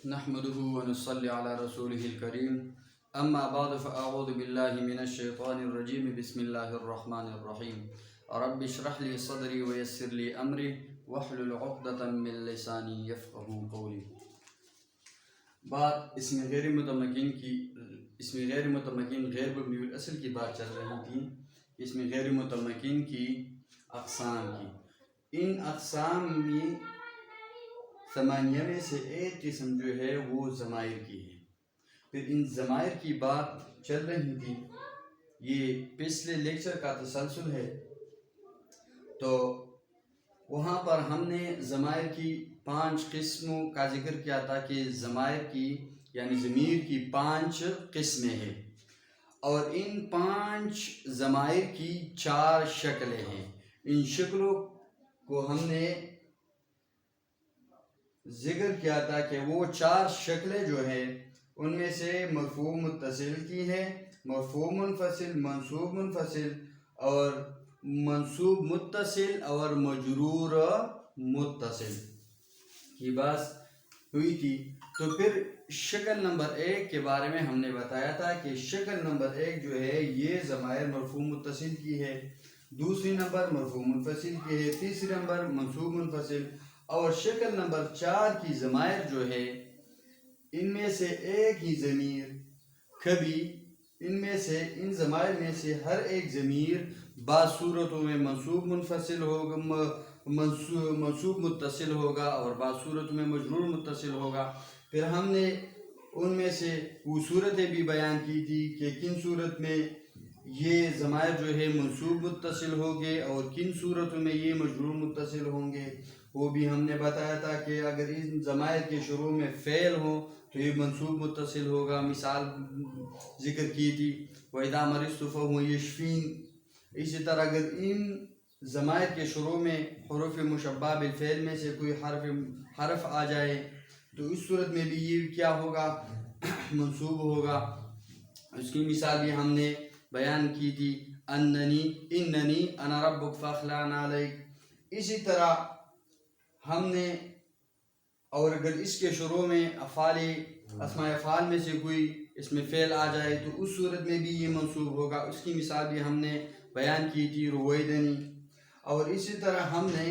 نحمده ونصلي على رسوله الكريم أما بعد فأعوذ بالله من الشيطان الرجيم بسم الله الرحمن الرحيم رب اشرح لي صدري ويسر لي أمري واحلل عقدة من لساني يفقهوا قولي. بات اس میں غیر متمکن غیر مبنی الاصل کی بات چل رہی تھی. اس میں غیر متمکن کی اقسام کی. ان اقسام میں 8 میں سے ایک قسم جو ہے وہ ضمائر کی ہے. پھر ان ضمائر کی بات چل رہی تھی. یہ پچھلے لیکچر کا تسلسل ہے. تو وہاں پر ہم نے ضمائر کی 5 قسموں کا ذکر کیا تھا کہ ضمائر کی یعنی ضمیر کی 5 قسمیں ہیں اور ان 5 ضمائر کی 4 شکلیں ہیں. ان شکلوں کو ہم نے ذکر کیا تھا کہ وہ 4 شکلیں جو ہیں ان میں سے مرفوع متصل کی ہے، مرفوع منفصل، منصوب منفصل اور منصوب متصل اور مجرور متصل کی بات ہوئی تھی. تو پھر شکل نمبر 1 کے بارے میں ہم نے بتایا تھا کہ شکل نمبر 1 جو ہے یہ ضمائر مرفوع متصل کی ہے، دوسری نمبر مرفوع منفصل کی ہے، تیسری نمبر منصوب منفصل اور شکل نمبر 4 کی ضمائر جو ہے ان میں سے ایک ہی ضمیر کبھی ان ضمائر میں سے ہر ایک ضمیر بعض صورتوں میں منصوب منفصل ہوگا، منصوب متصل ہوگا اور بعض صورتوں میں مجرور متصل ہوگا. پھر ہم نے ان میں سے وہ صورتیں بھی بیان کی تھی کہ کن صورت میں یہ ضمائر جو ہے منصوب متصل ہوگے اور کن صورتوں میں یہ مجرور متصل ہوں گے. وہ بھی ہم نے بتایا تھا کہ اگر ان ضمائر کے شروع میں فعل ہوں تو یہ منصوب متصل ہوگا. مثال ذکر کی تھی وَإِذَا مَرِضْتُ فَهُوَ يَشْفِينِ. اسی طرح اگر ان ضمائر کے شروع میں حروف مشبہ بالفعل میں سے کوئی حرف آ جائے تو اس صورت میں بھی یہ کیا ہوگا، منصوب ہوگا. اس کی مثال بھی ہم نے بیان کی تھی اننی انا ربک فاخلع علیک. اسی طرح ہم نے اور اگر اس کے شروع میں اسماء افعال میں سے کوئی اس میں فعل آ جائے تو اس صورت میں بھی یہ منصوب ہوگا. اس کی مثال بھی ہم نے بیان کی تھی رویدنی. اور اسی طرح ہم نے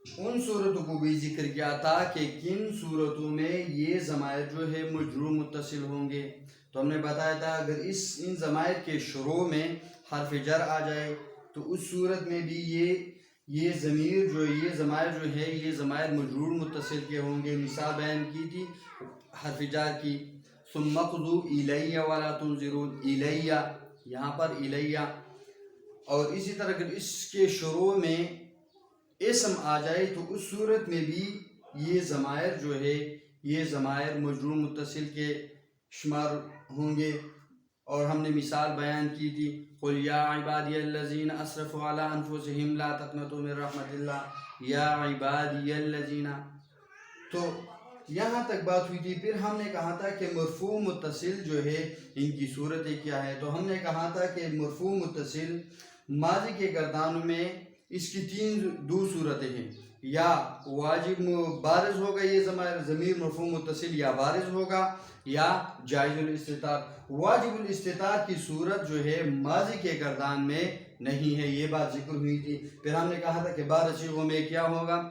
ان صورتوں کو بھی ذکر کیا تھا کہ کن صورتوں میں یہ ضمائر جو ہے مجرور متصل ہوں گے. تو ہم نے بتایا تھا اگر ان ضمائر کے شروع میں حرف جر آ جائے تو اس صورت میں بھی یہ ضمائر جو ہے یہ ضمائر مجرور متصل کے ہوں گے. مثال بیان کی تھی حرف جر کی ثم اقضوا الی ولا تنظرون. الی یہاں پر الی. اور اسی طرح اگر اس کے شروع میں اسم آ جائے تو اس صورت میں بھی یہ ضمائر جو ہے یہ ضمائر مجرور متصل کے شمار ہوں گے. اور ہم نے مثال بیان کی تھی قل یا عبادی الذین اسرفوا علی انفسہم لا تقنطوا من رحمت اللہ یا عبادی الذین. تو یہاں تک بات ہوئی تھی. پھر ہم نے کہا تھا کہ مرفوع متصل جو ہے ان کی صورتیں کیا ہے. تو ہم نے کہا تھا کہ مرفوع متصل ماضی کے گردانوں میں اس کی 2 صورتیں ہیں. یا واجب بارز ہوگا یہ ضمیر مرفوع متصل یا بارز ہوگا یا جائز الاستتار. واجب الاستتار کی صورت جو ہے ماضی کے گردان میں نہیں ہے، یہ بات ذکر ہوئی تھی. پھر ہم نے کہا تھا کہ بارز صیغوں میں کیا ہوگا،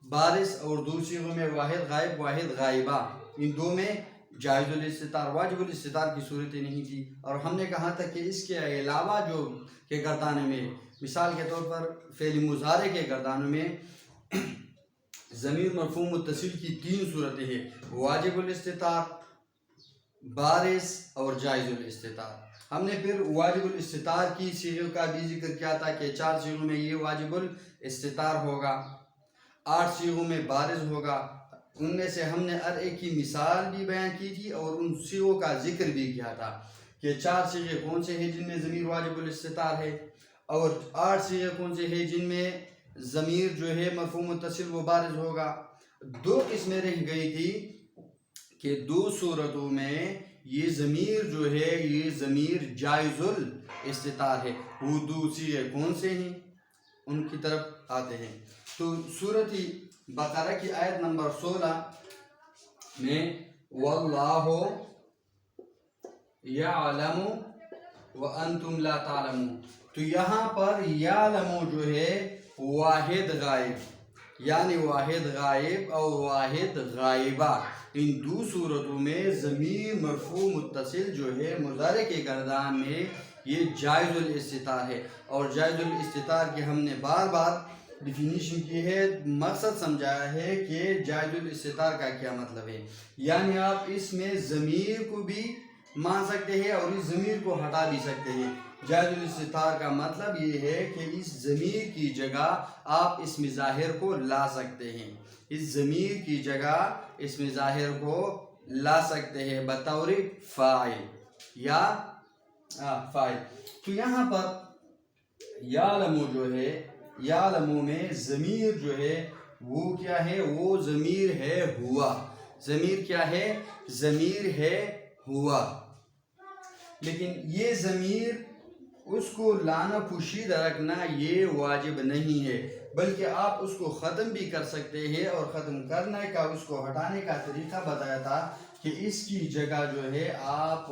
بارز اور دوسری صیغوں میں واحد غائب واحد غائبہ، ان 2 میں جائز الاستتار واجب الاستتار کی صورتیں نہیں تھی. اور ہم نے کہا تھا کہ اس کے علاوہ جو کے گردانے میں مثال کے طور پر فعل مضارع کے گردانوں میں ضمیر مرفوع متصل کی 3 صورتیں ہیں، واجب الاستتار، بارز اور جائز الاستتار. ہم نے پھر واجب الاستتار کی صیغوں کا بھی ذکر کیا تھا کہ 4 صیغوں میں یہ واجب الاستتار ہوگا، 8 صیغوں میں بارز ہوگا. ان میں سے ہم نے ہر ایک کی مثال بھی بیان کی تھی اور ان صیغوں کا ذکر بھی کیا تھا کہ 4 صیغے کون سے ہیں جن میں ضمیر واجب الاستتار ہے اور 8 صیغے کون سے ہیں جن میں ضمیر جو ہے مرفوع متصل وہ بارز ہوگا. 2 قسمیں رہ گئی تھی کہ 2 صورتوں میں یہ ضمیر جو ہے یہ ضمیر جائز الاستتار ہے. وہ 2 صیغے کون سے ہیں ان کی طرف آتے ہیں. تو سورۃ بقرہ کی آیت نمبر 16 میں واللہ یعلم وانتم لا تعلمون. تو یہاں پر یعلم جو ہے واحد غائب، یعنی واحد غائب اور واحد غائبہ، ان دو صورتوں میں ضمیر مرفوع متصل جو ہے مضارع کے گردان میں یہ جائز الاستتار ہے. اور جائز الاستتار کی ہم نے بار بار ڈیفینیشن کی ہے، مقصد سمجھایا ہے کہ جائز الاستتار کا کیا مطلب ہے. یعنی آپ اس میں ضمیر کو بھی مان سکتے ہیں اور اس ضمیر کو ہٹا بھی سکتے ہیں. جائز الاستتار کا مطلب یہ ہے کہ اس ضمیر کی جگہ آپ اسم ظاہر کو لا سکتے ہیں، اس ضمیر کی جگہ اسم ظاہر کو لا سکتے ہیں بطور فاعل یا فاعل. تو یہاں پر یعلم جو ہے، یعلم میں ضمیر جو ہے وہ کیا ہے؟ وہ ضمیر ہے ہوا. ضمیر کیا ہے؟ ضمیر ہے ہوا. لیکن یہ ضمیر اس کو لانا پوشیدہ رکھنا یہ واجب نہیں ہے، بلکہ آپ اس کو ختم بھی کر سکتے ہیں. اور ختم کرنے کا، اس کو ہٹانے کا طریقہ بتایا تھا کہ اس کی جگہ جو ہے آپ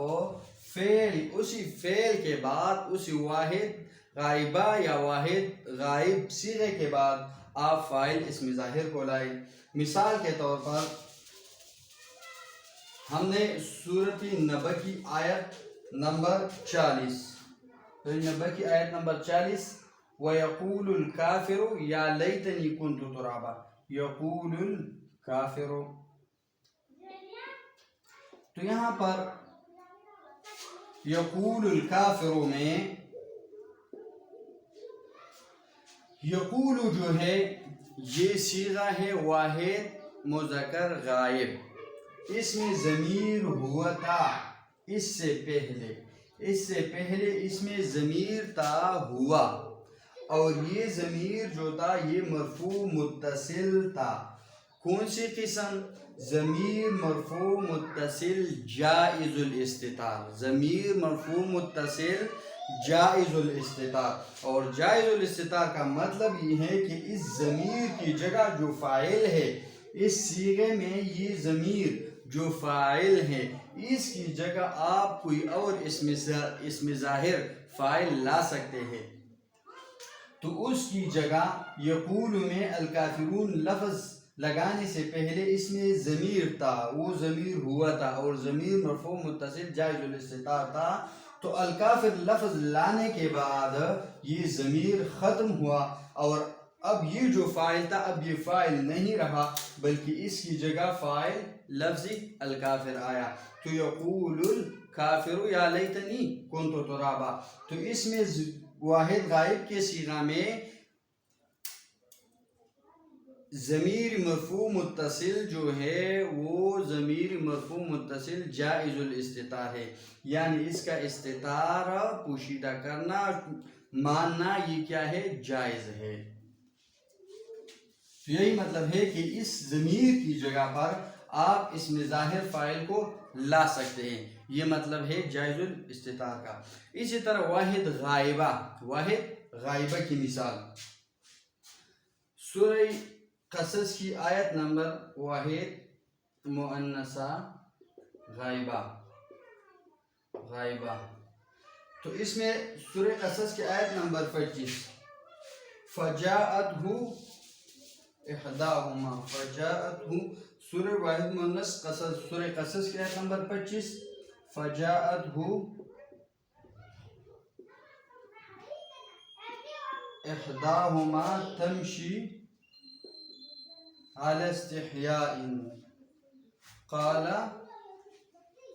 فعل، اسی فعل کے بعد اسی واحد غائبہ یا واحد غائب صیغے کے بعد آپ فاعل اسم ظاہر کو لائیں. مثال کے طور پر ہم نے سورۃ نبأ کی آیت نمبر 40، سورۃ نبأ کی آیت نمبر 40 وَيَقُولُ الْكَافِرُ يَا لَيْتَنِي كُنْتُ تُرَابًا. یقول الکافر، تو یہاں پر یقول الکافر میں یقول جو ہے یہ صیغہ ہے واحد مذکر غائب. اس میں ضمیر ہوا تھا اس سے پہلے، اس سے پہلے اس میں ضمیر تھا ہوا، اور یہ ضمیر جو تھا یہ مرفوع متصل تھا. کون سی قسم؟ ضمیر مرفوع متصل جائز الاستتار. ضمیر مرفوع متصل جائز الاستتار. اور جائز الاستتار کا مطلب یہ ہے کہ اس ضمیر کی جگہ جو فاعل ہے، اس صیغے میں یہ ضمیر جو فاعل ہے، اس کی جگہ آپ کوئی اور اسم ظاہر فاعل لا سکتے ہیں. تو اس کی جگہ یقول میں الکافرون لفظ لگانے سے پہلے اس میں ضمیر تھا، وہ ضمیر ہوا تھا، اور ضمیر مرفوع متصل جائز الاستتار تھا. تو الکافر لفظ لانے کے بعد یہ ضمیر ختم ہوا، اور اب یہ جو فاعل تھا اب یہ فاعل نہیں رہا، بلکہ اس کی جگہ فاعل لفظ الکافر آیا. تو یقول الکافر یا لیتنی کنت ترابا. تو اس میں واحد غائب کے صیغہ میں ضمیر مرفوع متصل جو ہے وہ ضمیر مرفوع متصل جائز الاستتار ہے، یعنی اس کا استتار پوشیدہ کرنا، ماننا یہ کیا ہے؟ جائز ہے. یہی مطلب ہے کہ اس ضمیر کی جگہ پر آپ اسم ظاہر فاعل کو لا سکتے ہیں. یہ مطلب ہے جائز الاستتار کا. اسی طرح واحد غائبہ، واحد غائبہ کی مثال سورہ قصص کی آیت نمبر واحد مؤنثہ غائبہ، غائبہ. تو اس میں سورہ قصص کی آیت نمبر 25 فَجَاءَتْهُ احداہما، فَجَاءَتْهُ سورہ واحد مؤنث قصص، سورہ قصص کی آیت نمبر 25 فَجَاءَتْهُ احداہما تمشی علی استحیاء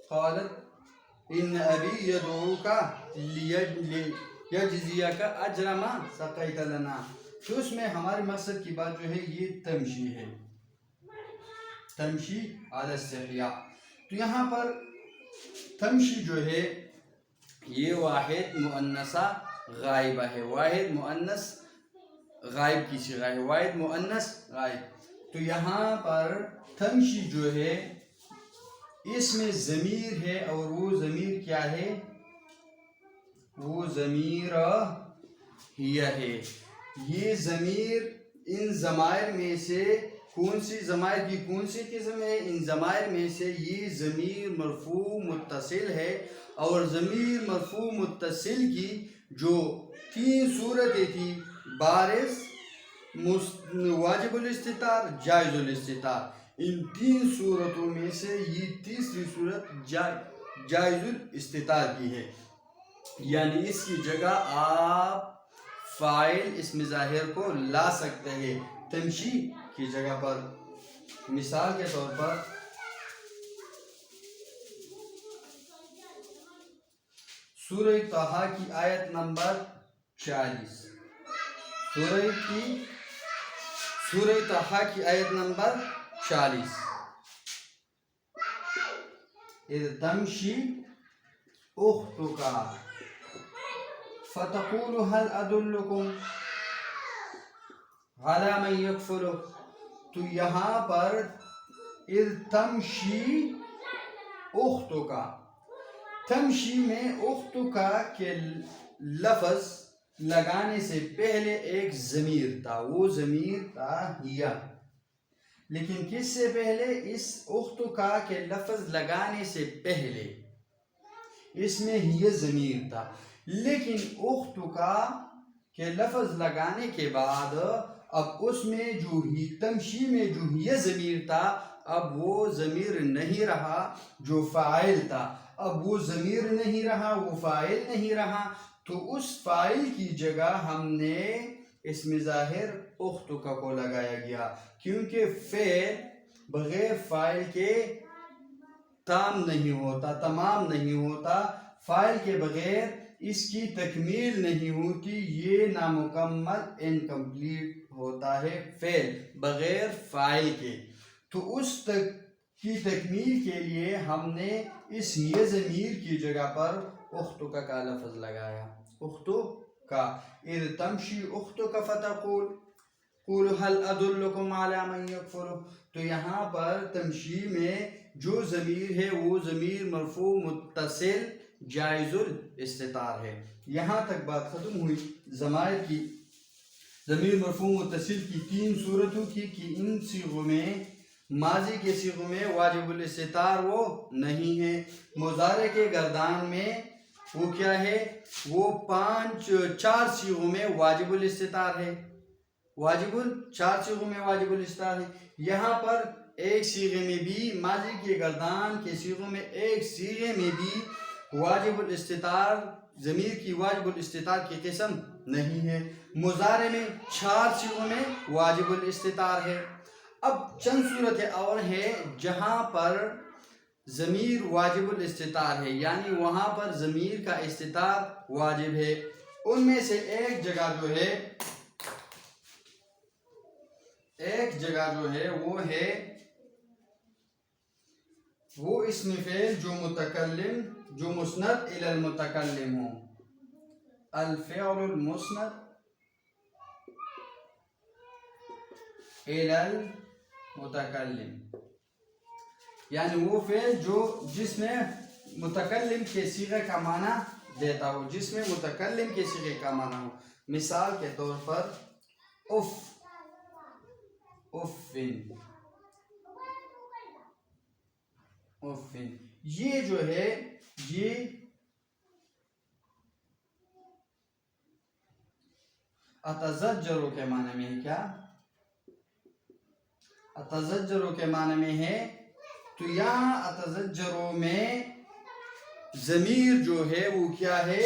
قالت ان ابی یدعوک لیجزیک اجر ما سقیت لنا. تو اس میں ہمارے مقصد کی بات جو ہے یہ تمشی ہے، تمشی علی استحیاء. تو یہاں پر تمشی جو ہے یہ واحد مؤنثہ غائبہ ہے، واحد مؤنث غائب کی صیغہ ہے، واحد مؤنث غائب. تو یہاں پر تمشی جو ہے اس میں ضمیر ہے، اور وہ ضمیر کیا ہے؟ وہ ضمیر ہی ہے. یہ ضمیر ان ضمائر میں سے کون سی ضمائر کی کون سی قسم ہے؟ ان ضمائر میں سے یہ ضمیر مرفوع متصل ہے، اور ضمیر مرفوع متصل کی جو 3 صورتیں تھی، بارز، واجب الاستتار، جائز الاستتار، ان 3 صورتوں میں سے یہ تیسری صورت جائز الاستتار کی ہے، یعنی اس کی جگہ آپ فاعل اسم ظاہر کو لا سکتے ہیں تمشی کی جگہ پر۔ مثال کے طور پر سورہ طٰہٰ کی آیت نمبر 40، سورہ طٰہٰ کی آیت نمبر 40، اذ تمشی اختک فتقول هل ادلکم علی من یکفلہ، تو یہاں پر اذ تمشی اختک، تمشی میں اختک کے لفظ لگانے سے پہلے ایک ضمیر تھا، وہ ضمیر تھا ہیا، لیکن کس سے پہلے؟ اس اختک کے لفظ لگانے سے پہلے اس میں ہی ضمیر تھا، لیکن اختک کے لفظ لگانے کے بعد اب اس میں جو ہی تمشی میں جو ہی ضمیر تھا، اب وہ ضمیر نہیں رہا جو فاعل تھا، اب وہ ضمیر نہیں رہا، وہ فاعل نہیں رہا، تو اس فاعل کی جگہ ہم نے اسم ظاہر اختک کو لگایا گیا، کیونکہ فعل بغیر فاعل کے تام نہیں ہوتا، تمام نہیں ہوتا، فاعل کے بغیر اس کی تکمیل نہیں ہوتی، یہ نامکمل انکمپلیٹ ہوتا ہے فعل بغیر فاعل کے، تو اس کی تکمیل کے لیے ہم نے اس یہ ضمیر کی جگہ پر اختک کا لفظ لگایا، اختک کا، اذ تمشی اختک فتقول قول هل ادلکم علی من یکفلہ، تو یہاں پر تمشی میں جو ضمیر ہے وہ ضمیر مرفوع متصل جائز الاستتار ہے۔ یہاں تک بات ختم ہوئی ضمائر کی، ضمیر مرفوع متصل کی 3 صورتوں کی، کہ ان صیغوں میں ماضی کے صیغوں میں واجب الاستتار وہ نہیں ہے، مضارع کے گردان میں وہ کیا ہے؟ وہ 4 صیغوں میں واجب الاستتار ہے، 4 صیغوں میں واجب الاستتار ہے، یہاں پر ایک صیغے میں بھی ماضی کے گردان کے صیغوں میں ایک صیغے میں بھی واجب الاستتار، ضمیر کی واجب الاستتار کی قسم نہیں ہے، مضارع میں 4 صیغوں میں واجب الاستتار ہے۔ اب چند صورتیں اور ہیں جہاں پر ضمیر واجب الاستتار ہے، یعنی وہاں پر ضمیر کا استتار واجب ہے، ان میں سے ایک جگہ جو ہے وہ اسم فعل جو مسند الی المتکلم ہو، الفعل المسند الی المتکلم، یعنی وہ فعل جس میں متکلم کے صیغے کا معنی دیتا ہو، جس میں متکلم کے صیغے کا معنی ہو، مثال کے طور پر اف، افن، یہ جو ہے یہ اتزجرو کے معنی میں ہے، کیا اتزجرو کے معنی میں ہے، تو یہاں اتزجرو میں ضمیر جو ہے وہ کیا ہے؟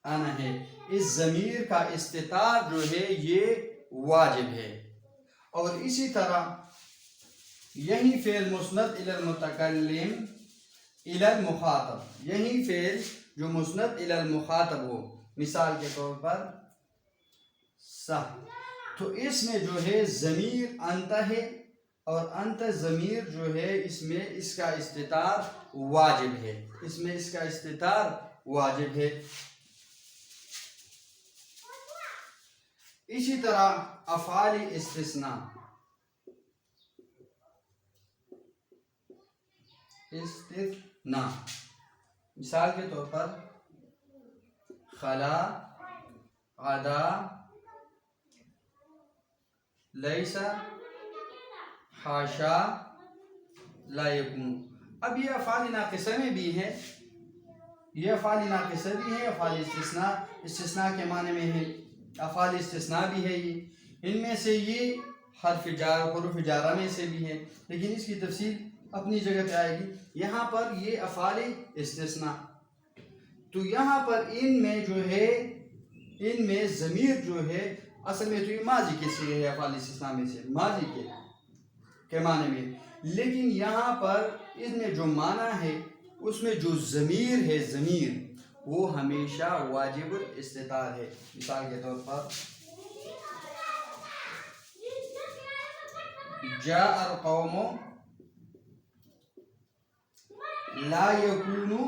انا ہے، اس ضمیر کا استتار جو ہے یہ واجب ہے، اور اسی طرح یہی فعل مسند الی المتکلم الی المخاطب، یہی فعل جو مسند الی المخاطب ہو، مثال کے طور پر سہ، تو اس میں جو ہے ضمیر انت ہے، اور انت ضمیر جو ہے اس میں اس کا استتار واجب ہے، اس میں اس کا استتار واجب ہے۔ اسی طرح افعال استثناء، مثال کے طور پر خلا، عدا، لیسا، حاشا لا یکون. اب یہ افعال ناقصہ میں بھی ہے, یہ افعال ناقصہ بھی ہے, افعال استثناء, استثناء کے معنی میں ہے, افعال استثناء بھی ہے. یہ ان میں سے یہ حرف جار حروف جارہ میں سے بھی ہے, لیکن اس کی تفصیل اپنی جگہ پہ آئے گی. یہاں پر یہ افعال استثناء, تو یہاں پر ان میں جو ہے, ان میں ضمیر جو ہے اصل میں تو یہ ماضی کے صیغے ہے, افعال استثناء میں سے ماضی کے معنی میں, لیکن یہاں پر اس میں جو معنی ہے اس میں جو ضمیر ہے, ضمیر وہ ہمیشہ واجب الاستتار ہے. مثال کے طور پر جاء القوم لا یکونوا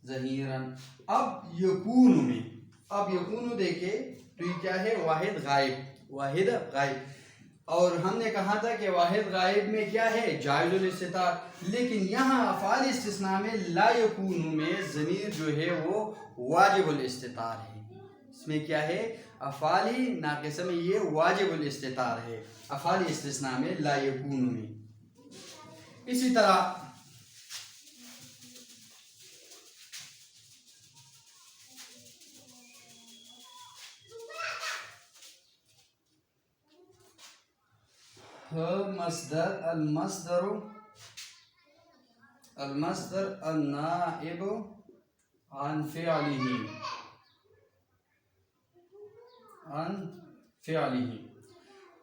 ظہیرا. اب یکون میں, اب یکون دیکھے تو یہ کیا ہے, واحد غائب, واحد غائب. اور ہم نے کہا تھا کہ واحد غائب میں کیا ہے, جائز الاستتار, لیکن یہاں افعال استثناء میں لا یکون میں ضمیر جو ہے وہ واجب الاستتار ہے. اس میں کیا ہے, افعال ناقصہ میں یہ واجب الاستتار ہے, افعال استثناء میں لا یکون میں. اسی طرح مصدر, المصدر النائب عن فعله.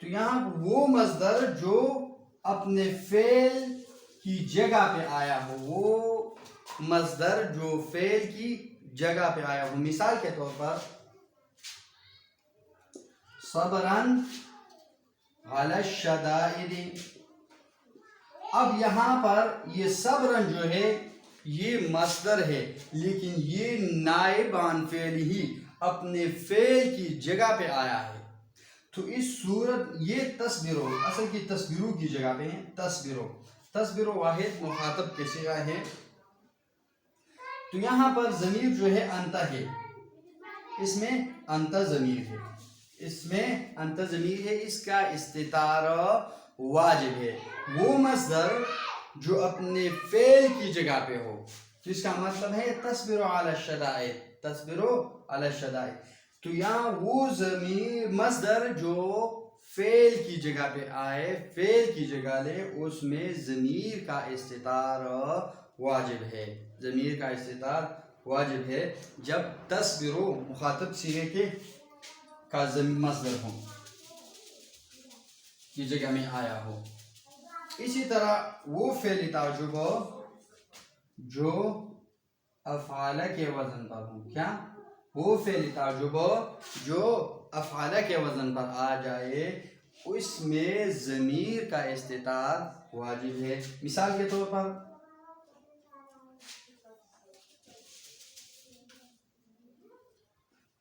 تو یہاں وہ مصدر جو اپنے فعل کی جگہ پہ آیا ہو, وہ مصدر جو فعل کی جگہ پہ آیا ہو. مثال کے طور پر صبراً علی الشدائد. اب یہاں پر یہ صبراً جو ہے یہ مصدر ہے, لیکن یہ نائب عن فعلہ اپنے فعل کی جگہ پہ آیا ہے. تو اس صورت یہ تصبرو اصل کی تصبرو کی جگہ پہ ہے, تصبرو واحد مخاطب کے صیغہ ہے. تو یہاں پر ضمیر جو ہے انت ہے, اس میں انت ضمیر ہے, اس میں انت ضمیر ہے, اس کا استتار واجب ہے. وہ مصدر جو اپنے فعل کی جگہ پہ ہو, تو اس کا مطلب ہے تصبر علی الشدائد, تصبر علی الشدائد. تو یہاں وہ ضمیر مصدر جو فعل کی جگہ پہ آئے, فعل کی جگہ لے, اس میں ضمیر کا استتار واجب ہے, ضمیر کا استتار واجب ہے جب تصبرو مخاطب صیغے کے کا مصدر ہو کی جگہ میں آیا ہو. اسی طرح وہ فعل تعجب جو افعال کے وزن پر ہوں, کیا وہ فعل تعجب جو افعال کے وزن پر آ جائے, اس میں ضمیر کا استتار واجب ہے. مثال کے طور پر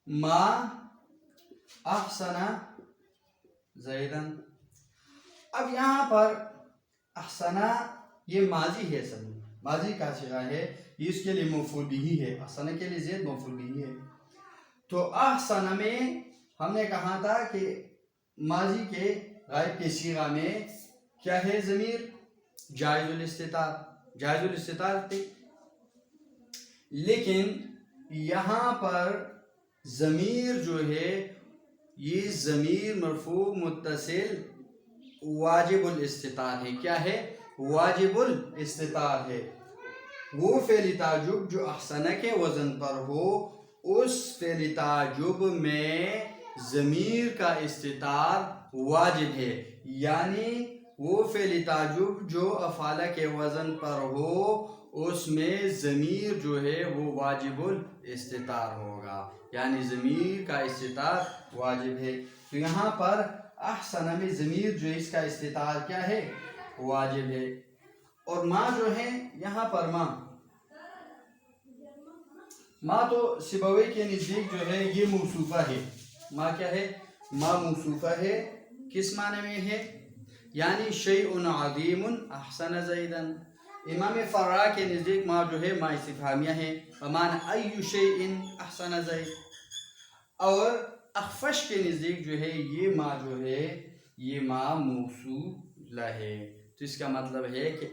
ما احسن زیدن. اب یہاں پر احسنہ یہ ماضی ہے, سب ماضی کا صیغہ ہے, یہ اس کے لیے مفعول بھی ہے, احسنہ کے لیے زید مفعول بھی ہے. تو احسنہ میں ہم نے کہا تھا کہ ماضی کے غائب کے صیغہ میں کیا ہے, ضمیر جائز الاستتار, جائز الاستتار تھی, لیکن یہاں پر ضمیر جو ہے یہ ضمیر مرفوع متصل واجب الاستتار ہے. کیا ہے, واجب الاستتار ہے. وہ فعل تعجب جو احسنہ کے وزن پر ہو, اس فعل تعجب میں ضمیر کا استتار واجب ہے. یعنی وہ فعل تعجب جو افعال کے وزن پر ہو, اس میں ضمیر جو ہے وہ واجب الاستتار ہوگا, یعنی ضمیر کا استتار واجب ہے. تو یہاں پر احسن میں ضمیر جو اس کا استتار کیا ہے, واجب ہے. اور ما جو ہے یہاں پر ما تو سیبوی کے نزدیک جو ہے یہ موصوفہ ہے. ما کیا ہے, ما موصوفہ ہے. کس معنی میں ہے, یعنی شیء عظیم احسن زیدن. امام فرا کے نزدیک ما جو ہے ما استفہامیہ ہے, بمعنی ای شیء احسن زید. اور اخفش کے نزدیک جو ہے یہ ما جو ہے یہ ما موصولہ ہے، تو اس کا مطلب ہے کہ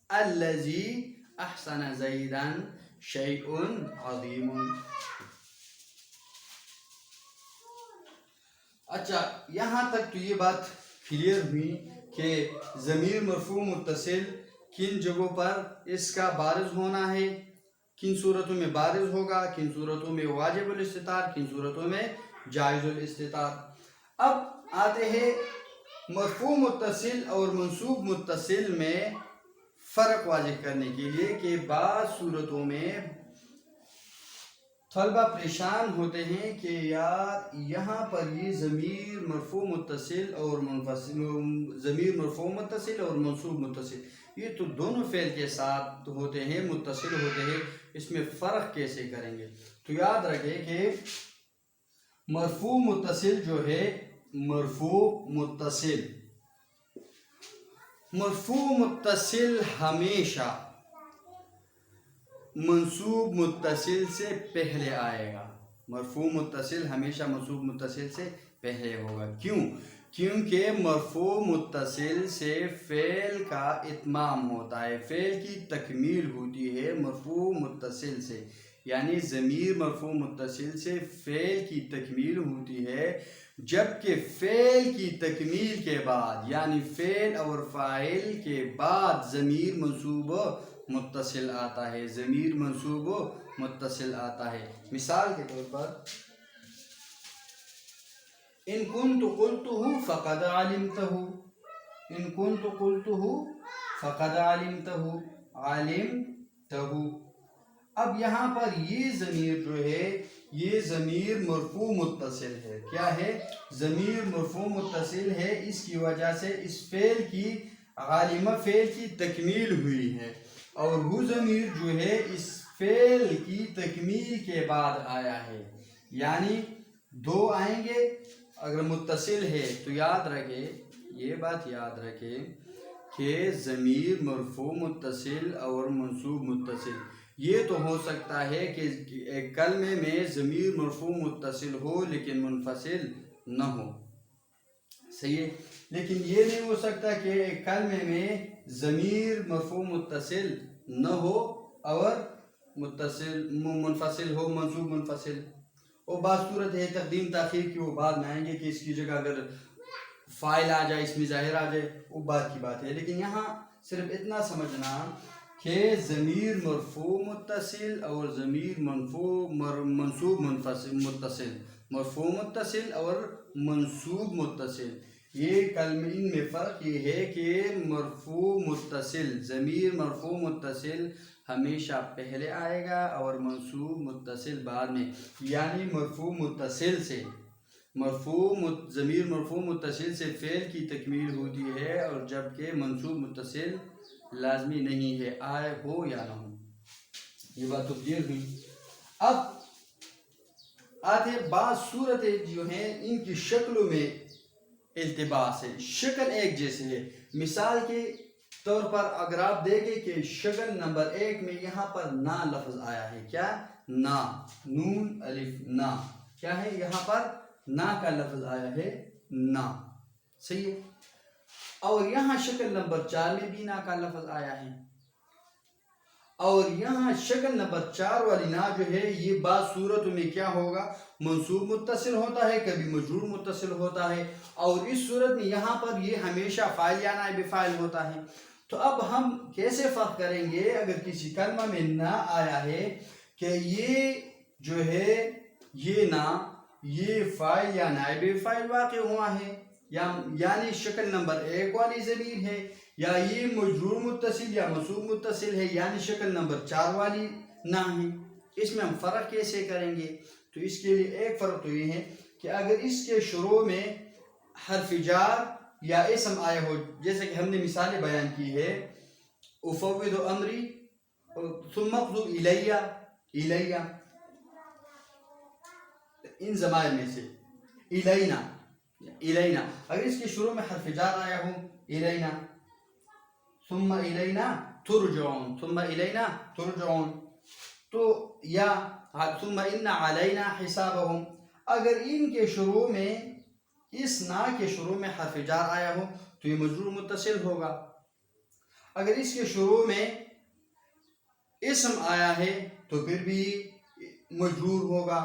الذی احسن زیدن شیء عظیم۔ اچھا یہاں تک تو یہ بات کلیئر ہوئی کہ ضمیر مرفوع متصل کن جگہوں پر اس کا بارز ہونا ہے، کن صورتوں میں بارز ہوگا، کن صورتوں میں واجب الاستتار، کن صورتوں میں جائز الاستتار۔ اب آتے ہیں مرفوع متصل اور منصوب متصل میں فرق واضح کرنے کے لیے کہ بعض صورتوں میں طلبہ پریشان ہوتے ہیں کہ یار یہاں پر یہ ضمیر مرفوع متصل اور ضمیر مرفوع متصل اور منصوب متصل یہ تو دونوں فعل کے ساتھ ہوتے ہیں، متصل ہوتے ہیں، اس میں فرق کیسے کریں گے؟ تو یاد رکھیں کہ مرفوع متصل جو ہے مرفوع متصل ہمیشہ منصوب متصل سے پہلے آئے گا، مرفوع متصل ہمیشہ منصوب متصل سے پہلے ہوگا۔ کیوں؟ کیونکہ مرفوع متصل سے فعل کا اتمام ہوتا ہے، فعل کی تکمیل ہوتی ہے مرفوع متصل سے، یعنی ضمیر مرفوع متصل سے فعل کی تکمیل ہوتی ہے، جبکہ فعل کی تکمیل کے بعد یعنی فعل اور فاعل کے بعد ضمیر منصوب متصل آتا ہے، ضمیر منصوب متصل آتا ہے۔ مثال کے طور پر ان كنت قلته فقد علمته، ان كنت قلته فقد علمته۔ اب یہاں پر یہ ضمیر جو ہے یہ ضمیر مرفوع متصل ہے، کیا ہے؟ ضمیر مرفوع متصل ہے، اس کی وجہ سے اس فعل کی عالمہ فعل کی تکمیل ہوئی ہے، اور وہ ضمیر جو ہے اس فعل کی تکمیل کے بعد آیا ہے، یعنی دو آئیں گے اگر متصل ہے تو یاد رکھے، یہ بات یاد رکھے کہ ضمیر مرفوع متصل اور منصوب متصل یہ تو ہو سکتا ہے کہ ایک کلمے میں ضمیر مرفوع متصل ہو لیکن منفصل نہ ہو، صحیح ہے، لیکن یہ نہیں ہو سکتا کہ ایک کلمے میں ضمیر مرفوع متصل نہ ہو اور منفصل ہو، منصوب منفصل۔ اور بعض صورت ہے تقدیم تاخیر کی، وہ بعد میں آئیں گے کہ اس کی جگہ اگر فاعل آ جائے، اس میں ظاہر آ جائے، وہ بات کی بات ہے، لیکن یہاں صرف اتنا سمجھنا کہ ضمیر مرفوع متصل اور ضمیر منصوب متصل، مرفوع متصل اور منصوب متصل، یہ کلمہ ان میں فرق یہ ہے کہ مرفوع متصل ضمیر مرفوع متصل ہمیشہ پہلے آئے گا اور منصوب متصل بعد میں، یعنی مرفوع متصل سے ضمیر مرفوع متصل سے فعل کی تکمیل ہوتی ہے، اور جبکہ منصوب متصل لازمی نہیں ہے، آئے ہو یا نہ ہو۔ یہ بات تو کلیئر ہوئی۔ اب آتے بعض صورتیں جو ہیں ان کی شکلوں میں التباس ہے، شکل ایک جیسے ہے۔ مثال کے طور پر اگر آپ دیکھیں کہ شکل نمبر 1 میں یہاں پر نا لفظ آیا ہے، کیا؟ نا، نون الف نا، کیا ہے؟ یہاں پر نا کا لفظ آیا ہے، نا، صحیح ہے۔ اور یہاں شکل نمبر 4 میں بھی نا کا لفظ آیا ہے، اور یہاں شکل نمبر 4 والی نا جو ہے یہ بعض صورتوں میں کیا ہوگا؟ منصوب متصل ہوتا ہے، کبھی مجرور متصل ہوتا ہے، اور اس صورت میں یہاں پر یہ ہمیشہ فاعل یا نائب فاعل ہوتا ہے۔ تو اب ہم کیسے فرق کریں گے اگر کسی کلمہ میں نا آیا ہے کہ یہ جو ہے یہ نا یہ فاعل یا نائب فاعل واقع ہوا ہے، یعنی شکل نمبر 1 والی ضمیر ہے، یا یہ مجرور متصل یا منصوب متصل ہے، یعنی شکل نمبر 4 والی نا ہے۔ اس میں ہم فرق کیسے کریں گے؟ تو اس کے لیے ایک فرق تو یہ ہے کہ اگر اس کے شروع میں حرف جار یا اسم آیا ہو، جیسے کہ ہم نے مثالیں بیان کی ہے، افوض امری ثم اقضوا الیہ، ان ضمائر میں سے الینا، اگر اس کے شروع میں حرف جار آیا ہو الینا، ثم الینا ترجعون، تو یا ثم ان علینا حسابهم، اگر ان کے شروع میں اس نا کے شروع میں حرف جار آیا ہو تو یہ مجرور متصل ہوگا. اگر اس کے شروع میں اسم آیا ہے تو پھر بھی مجرور ہوگا.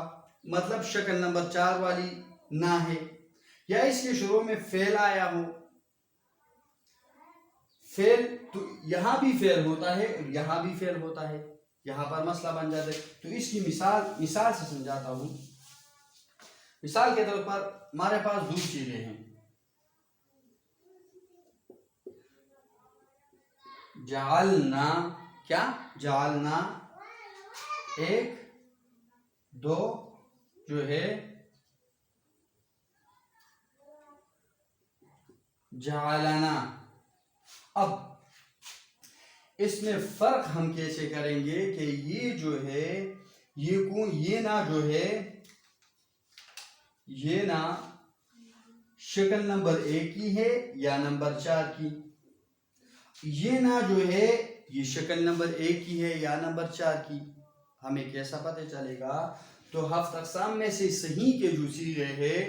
مطلب شکل نمبر 4 والی نا ہے. یا اس کے شروع میں فعل آیا ہو, فعل تو یہاں بھی فعل ہوتا ہے اور یہاں بھی فعل ہوتا ہے, یہاں پر مسئلہ بن جاتا ہے. تو اس کی مثال سے سمجھاتا ہوں. مثال کے طور پر ہمارے پاس 2 چیزیں ہیں, جعلنا, کیا جعلنا, 1 2 جو ہے جعلنا. اب اس میں فرق ہم کیسے کریں گے کہ یہ جو ہے یہ نا جو ہے یہ نا شکل نمبر 1 کی ہے یا نمبر 4 کی. یہ نا جو ہے یہ شکل نمبر 1 کی ہے یا نمبر 4 کی. ہمیں کیسا پتہ چلے گا؟ تو 7 اقسام میں سے صحیح کے جو صیغے ہیں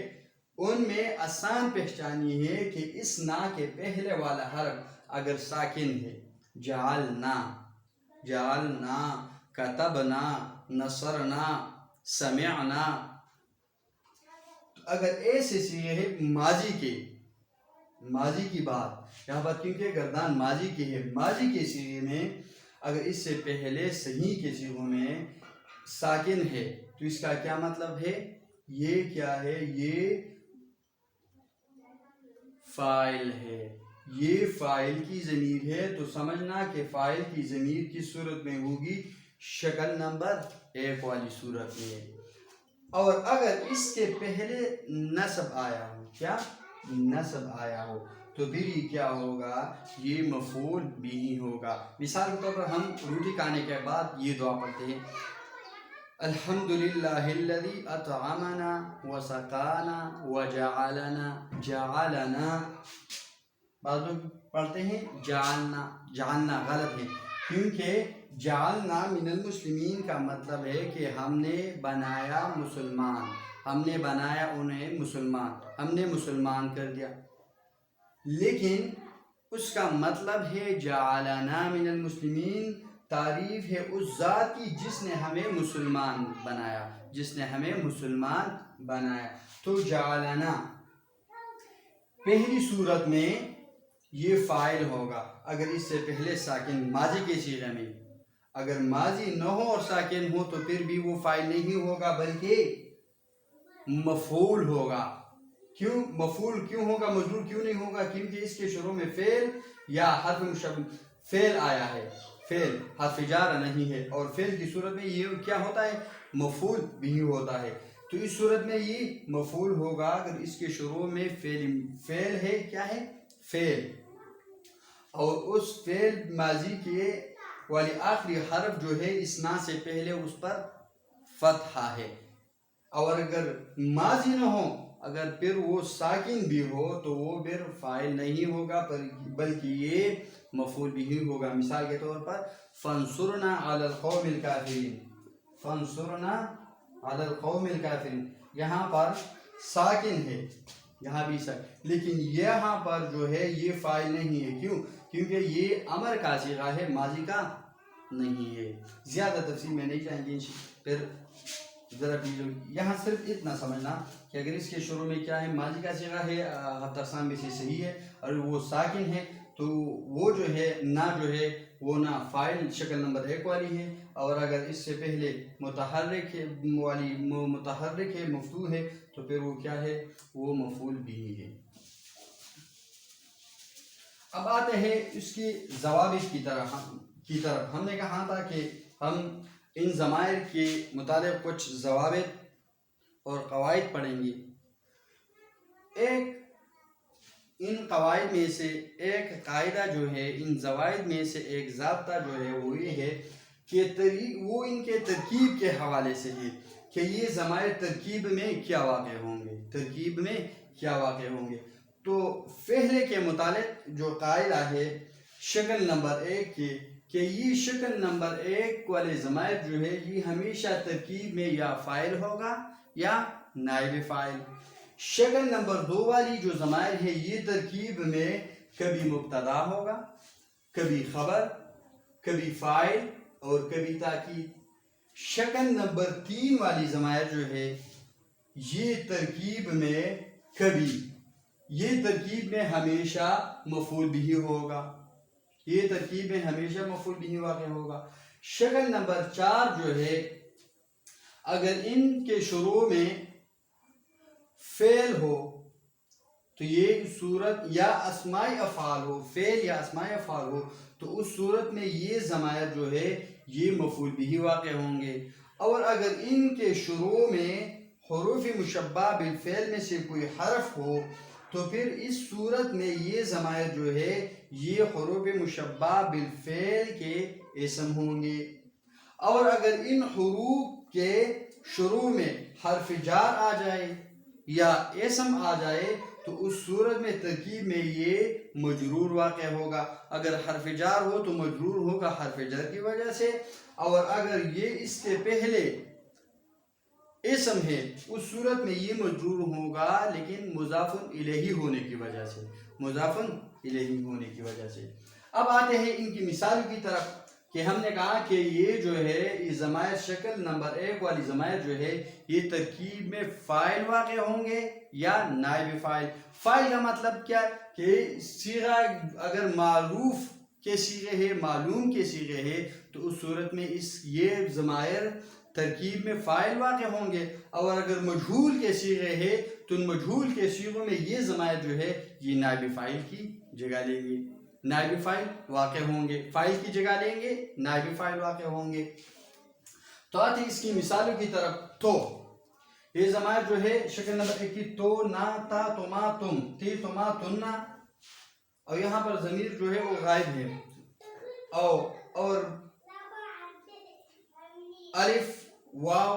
ان میں آسان پہچانی ہے کہ اس نا کے پہلے والا حرف اگر ساکن ہے, جعلنا, جعلنا, کتبنا, نصرنا, سمعنا. اگر ایسے صیغے ہیں ماضی کی بات یہاں پر کیونکہ گردان ماضی کی ہے, ماضی کے صیغے میں اگر اس سے پہلے صحیح کے صیغوں میں ساکن ہے تو اس کا کیا مطلب ہے؟ یہ کیا ہے؟ یہ فاعل ہے, یہ فاعل کی ضمیر ہے. تو سمجھنا کہ فاعل کی ضمیر کس صورت میں ہوگی؟ شکل نمبر 1 والی صورت میں. اور اگر اس کے پہلے نصب آیا ہو, کیا نصب آیا ہو, تو پھر یہ کیا ہوگا؟ یہ مفعول بھی ہوگا. مثال کے طور پر ہم روٹی کھانے کے بعد یہ دعا پڑھتے ہیں, الحمدللہ الذی اطعمنا وسقانا جعلنا. بعض لوگ پڑھتے ہیں جعلنا غلط ہے, کیونکہ جعلنا من المسلمین کا مطلب ہے کہ ہم نے بنایا مسلمان, ہم نے بنایا انہیں مسلمان, ہم نے مسلمان کر دیا. لیکن اس کا مطلب ہے جعلنا من المسلمین, تعریف ہے اس ذات کی جس نے ہمیں مسلمان بنایا, جس نے ہمیں مسلمان بنایا. تو جعلنا پہلی صورت میں یہ فاعل ہوگا اگر اس سے پہلے ساکن ماضی کے صیغے میں. اگر ماضی نہ ہو اور ساکن ہو تو پھر بھی وہ فاعل نہیں ہوگا بلکہ مفعول ہوگا. کیوں مفعول کیوں ہوگا, مجرور کیوں نہیں ہوگا؟ کیونکہ اس کے شروع میں فعل یا حرف مشبہ فعل آیا ہے, فعل حرف جار نہیں ہے, اور فعل کی صورت میں یہ کیا ہوتا ہے؟ مفعول بھی ہوتا ہے. تو اس صورت میں یہ مفعول ہوگا اگر اس کے شروع میں فعل ہے, کیا ہے؟ فعل, اور اس فعل ماضی کے والی آخری حرف جو ہے اس نا سے پہلے اس پر فتحہ ہے. اور اگر ماضی نہ ہو, اگر پھر وہ ساکن بھی ہو تو وہ پھر فاعل نہیں ہوگا بلکہ یہ مفعول بھی ہوگا. مثال کے طور پر فانصرنا علی القوم الکافرین, فانصرنا علی القوم الکافرین, یہاں پر ساکن ہے, یہاں بھی ساکن, لیکن یہاں پر جو ہے یہ فاعل نہیں ہے. کیوں؟ کیونکہ یہ امر کا صیغہ ہے, ماضی کا نہیں ہے. زیادہ تفصیل میں نہیں جائیں گے, پھر ذرا یہاں صرف اتنا سمجھنا کہ اگر اس کے شروع میں کیا ہے؟ ماضی کا صیغہ ہے, 7 اقسام میں سے صحیح ہے, اور وہ ساکن ہے تو وہ جو ہے نا جو ہے وہ نا فاعل شکل نمبر 1 والی ہے. اور اگر اس سے پہلے متحرک ہے مفتوح ہے تو پھر وہ کیا ہے؟ وہ مفعول بھی ہے. اب آتے ہیں اس کی ضوابط کی طرف. ہم نے کہا تھا کہ ہم ان ضمائر کے متعلق کچھ ضوابط اور قواعد پڑھیں گے. ان قواعد میں سے ایک قاعدہ جو ہے, ان ضوابط میں سے ایک ضابطہ جو ہے وہ یہ ہے کہ وہ ان کے ترکیب کے حوالے سے ہے کہ یہ ضمائر ترکیب میں کیا واقع ہوں گے. تو فعل کے متعلق جو قاعدہ ہے شکل نمبر 1 کی, کہ یہ شکل نمبر 1 والے ضمائر جو ہے یہ ہمیشہ ترکیب میں یا فاعل ہوگا یا نائب فاعل. شکل نمبر 2 والی جو ضمائر ہے یہ ترکیب میں کبھی مبتدا ہوگا، کبھی خبر، کبھی فاعل اور کبھی تاکید. شکل نمبر 3 والی ضمائر جو ہے یہ ترکیب میں ہمیشہ مفعول بھی ہوگا، یہ ترکیب میں ہمیشہ مفعول بھی واقع ہوگا. شکل نمبر 4 جو ہے اگر ان کے شروع میں فعل ہو تو یہ صورت یا اسماء افعال ہو، فعل یا اسماء افعال ہو تو اس صورت میں یہ ضمائر جو ہے یہ مفعول بھی واقع ہوں گے. اور اگر ان کے شروع میں حروف مشبہ بالفعل میں سے کوئی حرف ہو تو پھر اس صورت میں یہ ضمائر جو ہے یہ حروف مشبہ بالفعل کے اسم ہوں گے. اور اگر ان حروف کے شروع میں حرف جار آ جائے یا اسم آ جائے تو اس صورت میں ترکیب میں یہ مجرور واقع ہوگا. اگر حرف جار ہو تو مجرور ہوگا حرف جر کی وجہ سے، اور اگر یہ اس کے پہلے اسم ہے اس صورت میں یہ مجرور ہوگا لیکن مضاف الیہ ہونے کی وجہ سے، مضاف الیہ ہونے کی وجہ سے. اب آتے ہیں ان کی مثال کی طرف کہ ہم نے کہا کہ یہ جو ہے یہ ضمائر شکل نمبر 1 والی ضمائر جو ہے یہ ترکیب میں فاعل واقع ہوں گے یا نائب فاعل. فاعل کا مطلب کیا ہے کہ صیغہ اگر معروف کے صیغے ہے، معلوم کے صیغے ہے تو اس صورت میں یہ ضمائر ترکیب میں فاعل واقع ہوں گے. اور اگر مجہول کے صیغے ہے تو ان مجہول کے صیغوں میں یہ ضمائر جو ہے یہ نائب فاعل کی جگہ لیں گے، نائب فاعل واقع ہوں گے، فاعل کی جگہ لیں گے، نائب فاعل واقع ہوں گے. تو آتے ہیں اس کی مثالوں کی طرف. تو یہ ضمائر جو ہے شکل نمبر 1 کی تو، نا، تا، تما، تم، تی، تما، تننا، اور یہاں پر ضمیر جو ہے وہ غائب ہے، اور الف، واو